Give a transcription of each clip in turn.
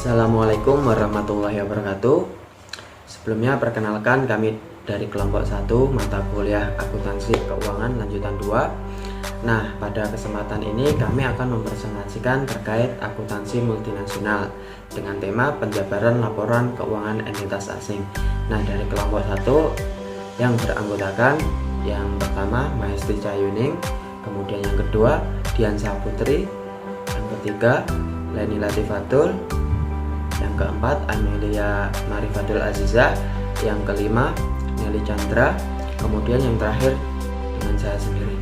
Assalamualaikum warahmatullahi wabarakatuh. Sebelumnya perkenalkan kami dari kelompok 1 mata kuliah akuntansi keuangan lanjutan 2. Nah, pada kesempatan ini kami akan mempresentasikan terkait akuntansi multinasional dengan tema penjabaran laporan keuangan entitas asing. Nah, dari kelompok 1 yang beranggotakan yang pertama Maestri Cayuning, kemudian yang kedua Dian Saputri, yang ketiga Leni Latifatul, yang keempat Amelia Marifatul Azizah, yang kelima Nelly Chandra, kemudian yang terakhir dengan saya sendiri.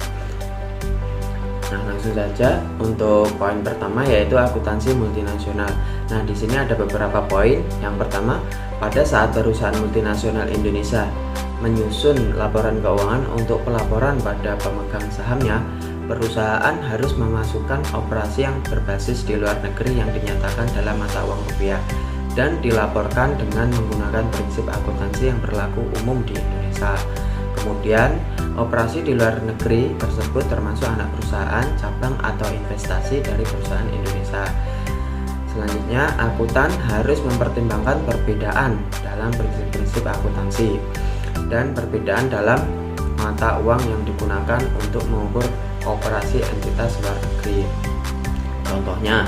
Nah, langsung saja untuk poin pertama yaitu akuntansi multinasional. Nah, di sini ada beberapa poin. Yang pertama, pada saat perusahaan multinasional Indonesia menyusun laporan keuangan untuk pelaporan pada pemegang sahamnya, perusahaan harus memasukkan operasi yang berbasis di luar negeri yang dinyatakan dalam mata uang rupiah dan dilaporkan dengan menggunakan prinsip akuntansi yang berlaku umum di Indonesia. Kemudian, operasi di luar negeri tersebut termasuk anak perusahaan, cabang atau investasi dari perusahaan Indonesia. Selanjutnya, akuntan harus mempertimbangkan perbedaan dalam prinsip-prinsip akuntansi dan perbedaan dalam mata uang yang digunakan untuk mengukur operasi entitas luar negeri. Contohnya,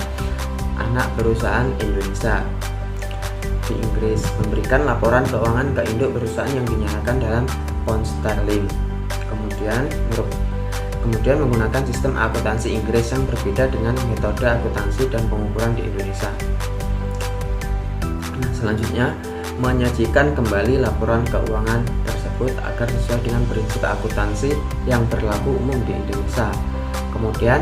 anak perusahaan Indonesia di Inggris memberikan laporan keuangan ke induk perusahaan yang dinyatakan dalam pound sterling. Kemudian menggunakan sistem akuntansi Inggris yang berbeda dengan metode akuntansi dan pengukuran di Indonesia. Nah, selanjutnya menyajikan kembali laporan keuangan tersebut agar sesuai dengan prinsip akuntansi yang berlaku umum di Indonesia. Kemudian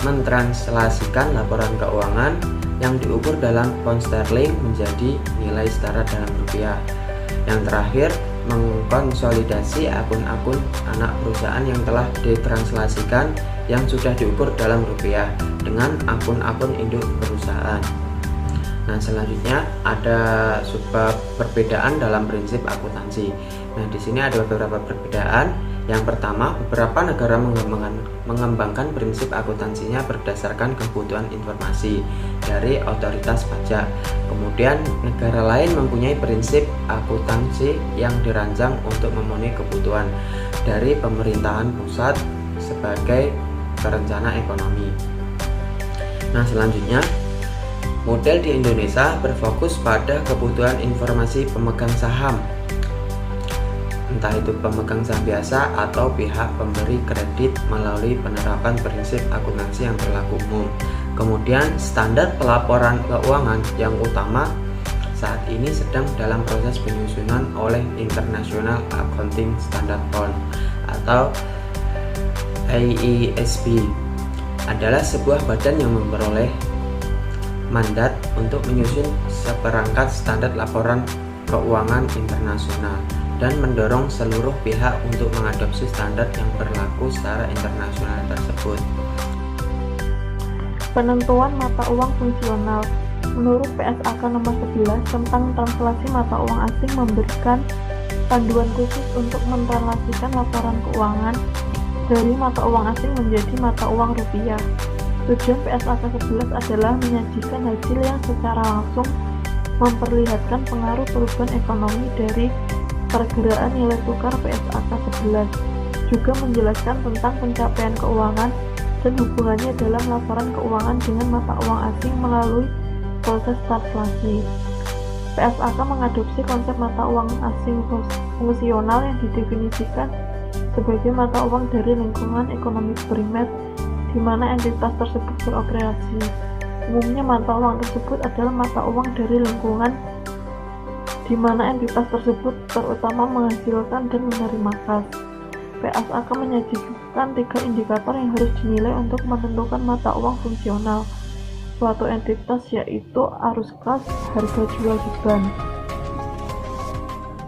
mentranslasikan laporan keuangan yang diukur dalam pound sterling menjadi nilai setara dalam rupiah. Yang terakhir, mengkonsolidasi akun-akun anak perusahaan yang telah ditranslasikan yang sudah diukur dalam rupiah dengan akun-akun induk perusahaan. Nah, selanjutnya ada subbab perbedaan dalam prinsip akuntansi. Nah, di sini ada beberapa perbedaan. Yang pertama, beberapa negara mengembangkan prinsip akuntansinya berdasarkan kebutuhan informasi dari otoritas pajak. Kemudian, negara lain mempunyai prinsip akuntansi yang dirancang untuk memenuhi kebutuhan dari pemerintahan pusat sebagai perencana ekonomi. Nah, selanjutnya, model di Indonesia berfokus pada kebutuhan informasi pemegang saham, entah itu pemegang saham biasa atau pihak pemberi kredit melalui penerapan prinsip akuntansi yang berlaku umum. Kemudian standar pelaporan keuangan yang utama saat ini sedang dalam proses penyusunan oleh International Accounting Standard Board atau IASB, adalah sebuah badan yang memperoleh mandat untuk menyusun seperangkat standar laporan keuangan internasional dan mendorong seluruh pihak untuk mengadopsi standar yang berlaku secara internasional tersebut. Penentuan mata uang fungsional. Menurut PSAK nomor 11 tentang translasi mata uang asing memberikan panduan khusus untuk mentranslasikan laporan keuangan dari mata uang asing menjadi mata uang rupiah. Tujuan PSAK 11 adalah menyajikan hasil yang secara langsung memperlihatkan pengaruh perubahan ekonomi dari pergerakan nilai tukar PSAK 11, juga menjelaskan tentang pencapaian keuangan dan hubungannya dalam laporan keuangan dengan mata uang asing melalui proses translasi. PSAK mengadopsi konsep mata uang asing fungsional yang didefinisikan sebagai mata uang dari lingkungan ekonomi primer di mana entitas tersebut beroperasi. Umumnya mata uang tersebut adalah mata uang dari lingkungan di mana entitas tersebut terutama menghasilkan dan menerima kas. PSAK menyajikan 3 indikator yang harus dinilai untuk menentukan mata uang fungsional suatu entitas, yaitu arus kas, harga jual beban.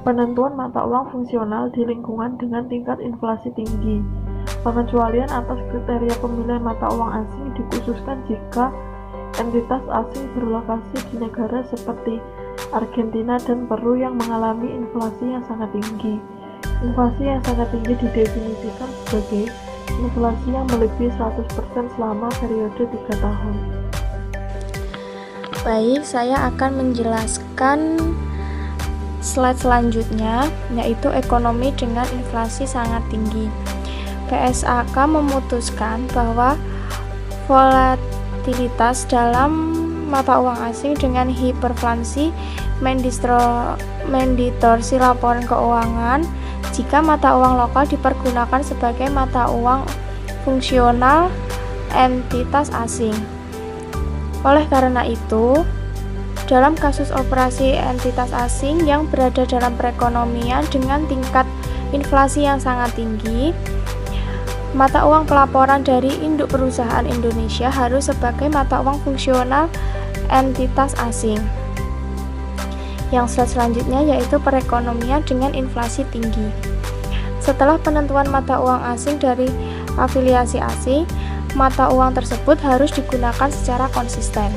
Penentuan mata uang fungsional di lingkungan dengan tingkat inflasi tinggi. Pengecualian atas kriteria pemilihan mata uang asing dikhususkan jika entitas asing berlokasi di negara seperti Argentina dan Peru yang mengalami inflasi yang sangat tinggi. Inflasi yang sangat tinggi didefinisikan sebagai inflasi yang melebihi 100% selama periode 3 tahun. Baik, saya akan menjelaskan slide selanjutnya, yaitu ekonomi dengan inflasi sangat tinggi. PSAK memutuskan bahwa volatilitas dalam mata uang asing dengan hiperflasi mendistorsi laporan keuangan jika mata uang lokal dipergunakan sebagai mata uang fungsional entitas asing. Oleh karena itu, dalam kasus operasi entitas asing yang berada dalam perekonomian dengan tingkat inflasi yang sangat tinggi, mata uang pelaporan dari induk perusahaan Indonesia harus sebagai mata uang fungsional entitas asing. Yang slide selanjutnya yaitu perekonomian dengan inflasi tinggi. Setelah penentuan mata uang asing dari afiliasi asing, mata uang tersebut harus digunakan secara konsisten.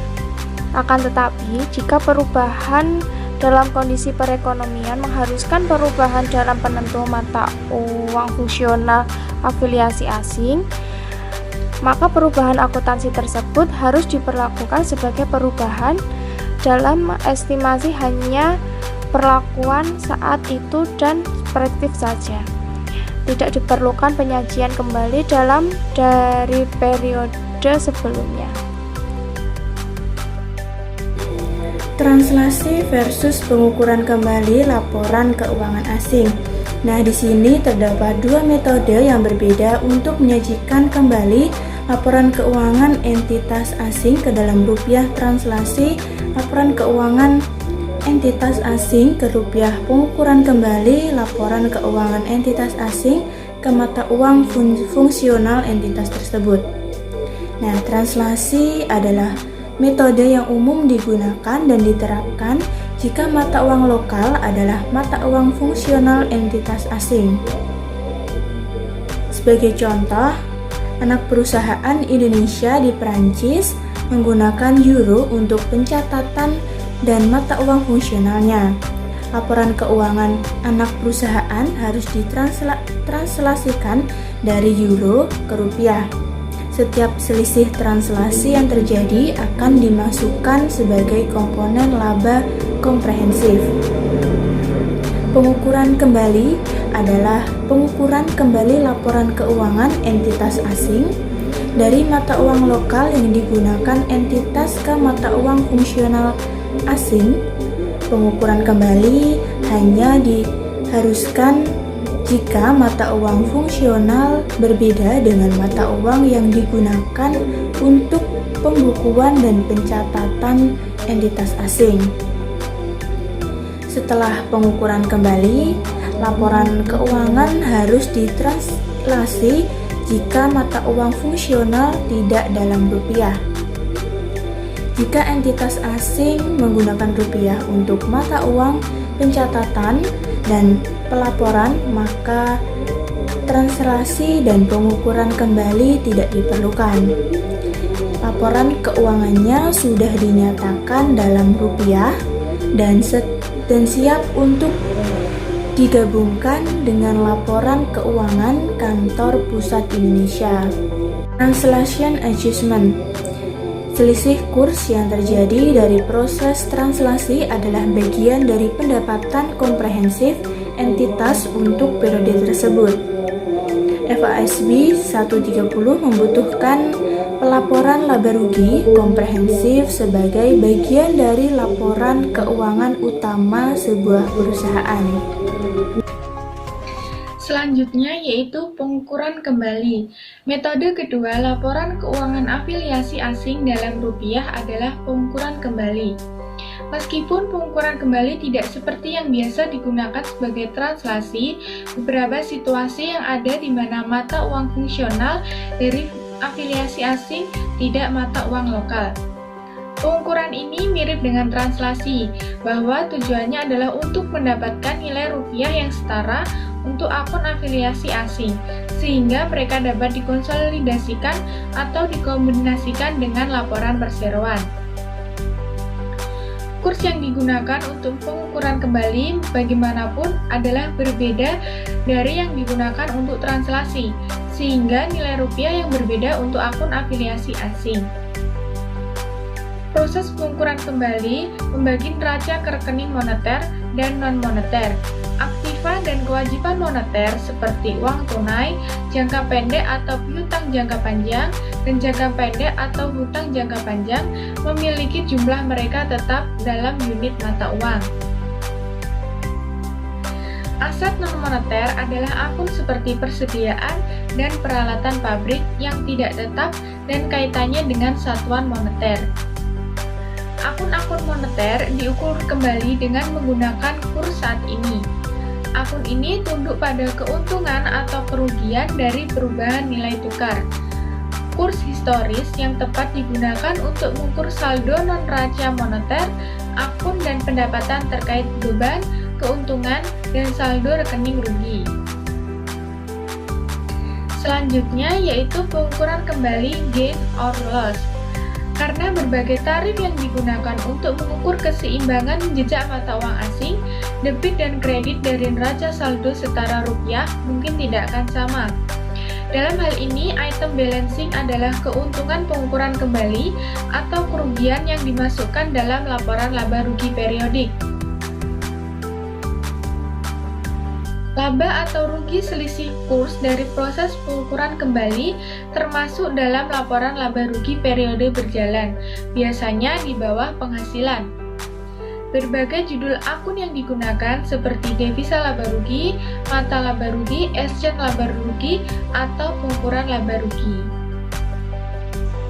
Akan tetapi, jika perubahan dalam kondisi perekonomian mengharuskan perubahan dalam penentu mata uang fungsional afiliasi asing, maka perubahan akuntansi tersebut harus diperlakukan sebagai perubahan dalam estimasi hanya perlakuan saat itu dan perspektif saja. Tidak diperlukan penyajian kembali dari periode sebelumnya. Translasi versus pengukuran kembali laporan keuangan asing. Nah, di sini terdapat dua metode yang berbeda untuk menyajikan kembali laporan keuangan entitas asing ke dalam rupiah. Translasi laporan keuangan entitas asing ke rupiah, pengukuran kembali laporan keuangan entitas asing ke mata uang fungsional entitas tersebut. Nah, translasi adalah metode yang umum digunakan dan diterapkan jika mata uang lokal adalah mata uang fungsional entitas asing. Sebagai contoh, anak perusahaan Indonesia di Perancis menggunakan euro untuk pencatatan dan mata uang fungsionalnya. Laporan keuangan anak perusahaan harus ditranslasikan dari euro ke rupiah. Setiap selisih translasi yang terjadi akan dimasukkan sebagai komponen laba komprehensif. Pengukuran kembali adalah pengukuran kembali laporan keuangan entitas asing dari mata uang lokal yang digunakan entitas ke mata uang fungsional asing. Pengukuran kembali hanya diharuskan jika mata uang fungsional berbeda dengan mata uang yang digunakan untuk pembukuan dan pencatatan entitas asing. Setelah pengukuran kembali, laporan keuangan harus ditranslasi jika mata uang fungsional tidak dalam rupiah. Jika entitas asing menggunakan rupiah untuk mata uang pencatatan dan pelaporan, maka translasi dan pengukuran kembali tidak diperlukan. Laporan keuangannya sudah dinyatakan dalam rupiah dan siap untuk digabungkan dengan laporan keuangan kantor pusat Indonesia. Translation adjustment. Selisih kurs yang terjadi dari proses translasi adalah bagian dari pendapatan komprehensif entitas untuk periode tersebut. FASB 130 membutuhkan pelaporan laba rugi komprehensif sebagai bagian dari laporan keuangan utama sebuah perusahaan. Selanjutnya yaitu pengukuran kembali. Metode kedua laporan keuangan afiliasi asing dalam rupiah adalah pengukuran kembali. Meskipun pengukuran kembali tidak seperti yang biasa digunakan sebagai translasi, beberapa situasi yang ada di mana mata uang fungsional dari afiliasi asing tidak mata uang lokal. Pengukuran ini mirip dengan translasi, bahwa tujuannya adalah untuk mendapatkan nilai rupiah yang setara untuk akun afiliasi asing, sehingga mereka dapat dikonsolidasikan atau dikombinasikan dengan laporan perseroan. Kurs yang digunakan untuk pengukuran kembali bagaimanapun adalah berbeda dari yang digunakan untuk translasi, sehingga nilai rupiah yang berbeda untuk akun afiliasi asing. Proses pengukuran kembali membagi neraca ke rekening moneter dan non-moneter. Aktiva dan kewajiban moneter seperti uang tunai, jangka pendek atau piutang jangka panjang, dan jangka pendek atau hutang jangka panjang memiliki jumlah mereka tetap dalam unit mata uang. Aset non-moneter adalah akun seperti persediaan dan peralatan pabrik yang tidak tetap dan kaitannya dengan satuan moneter. Akun-akun moneter diukur kembali dengan menggunakan kurs saat ini. Akun ini tunduk pada keuntungan atau kerugian dari perubahan nilai tukar. Kurs historis yang tepat digunakan untuk mengukur saldo non-neraca moneter, akun dan pendapatan terkait beban, keuntungan, dan saldo rekening rugi. Selanjutnya yaitu pengukuran kembali gain or loss. Karena berbagai tarif yang digunakan untuk mengukur keseimbangan jejak mata uang asing, debit dan kredit dari neraca saldo setara rupiah mungkin tidak akan sama. Dalam hal ini, item balancing adalah keuntungan pengukuran kembali atau kerugian yang dimasukkan dalam laporan laba rugi periodik. Laba atau rugi selisih kurs dari proses pengukuran kembali termasuk dalam laporan laba rugi periode berjalan, biasanya di bawah penghasilan. Berbagai judul akun yang digunakan seperti devisa laba rugi, mata laba rugi, exchange laba rugi, atau pengukuran laba rugi.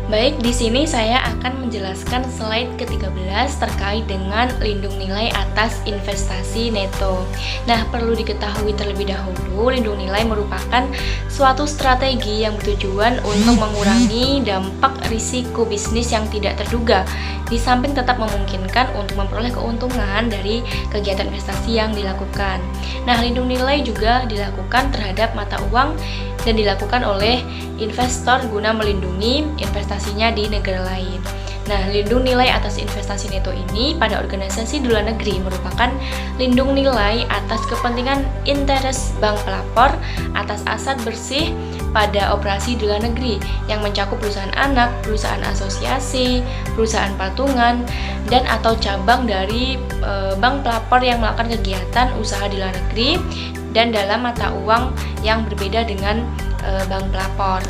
Baik, di sini saya akan menjelaskan slide ke-13 terkait dengan lindung nilai atas investasi neto. Nah, perlu diketahui terlebih dahulu, lindung nilai merupakan suatu strategi yang bertujuan untuk mengurangi dampak risiko bisnis yang tidak terduga, di samping tetap memungkinkan untuk memperoleh keuntungan dari kegiatan investasi yang dilakukan. Nah, lindung nilai juga dilakukan terhadap mata uang dan dilakukan oleh investor guna melindungi investasinya di negara lain. Nah, lindung nilai atas investasi neto ini pada organisasi di luar negeri merupakan lindung nilai atas kepentingan interest bank pelapor atas aset bersih pada operasi di luar negeri yang mencakup perusahaan anak, perusahaan asosiasi, perusahaan patungan, dan atau cabang dari bank pelapor yang melakukan kegiatan usaha di luar negeri dan dalam mata uang yang berbeda dengan bank pelapor.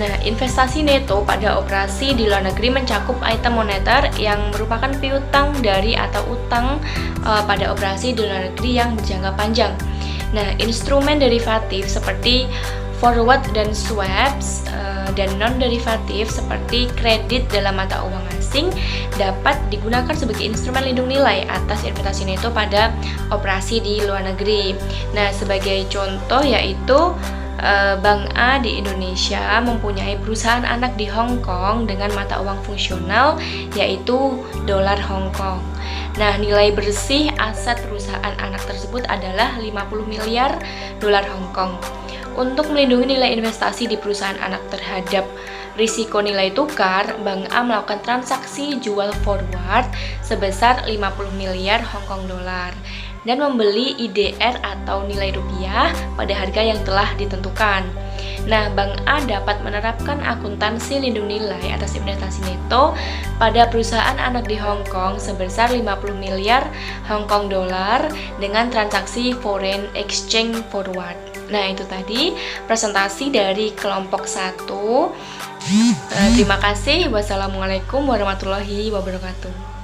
Nah, investasi neto pada operasi di luar negeri mencakup item moneter yang merupakan piutang dari atau utang pada operasi di luar negeri yang berjangka panjang. Nah, instrumen derivatif seperti forward dan swaps dan non-derivatif seperti kredit dalam mata uang asing dapat digunakan sebagai instrumen lindung nilai atas investasi neto pada operasi di luar negeri. Nah, sebagai contoh yaitu Bank A di Indonesia mempunyai perusahaan anak di Hong Kong dengan mata uang fungsional yaitu dolar Hong Kong. Nah, nilai bersih aset perusahaan anak tersebut adalah 50 miliar dolar Hong Kong. Untuk melindungi nilai investasi di perusahaan anak terhadap risiko nilai tukar, Bank A melakukan transaksi jual forward sebesar 50 miliar Hong Kong dolar dan membeli IDR atau nilai rupiah pada harga yang telah ditentukan. Nah, Bank A dapat menerapkan akuntansi lindung nilai atas investasi neto pada perusahaan anak di Hong Kong sebesar 50 miliar Hong Kong dolar dengan transaksi foreign exchange forward. Nah, itu tadi presentasi dari kelompok 1. Terima kasih. Wassalamualaikum warahmatullahi wabarakatuh.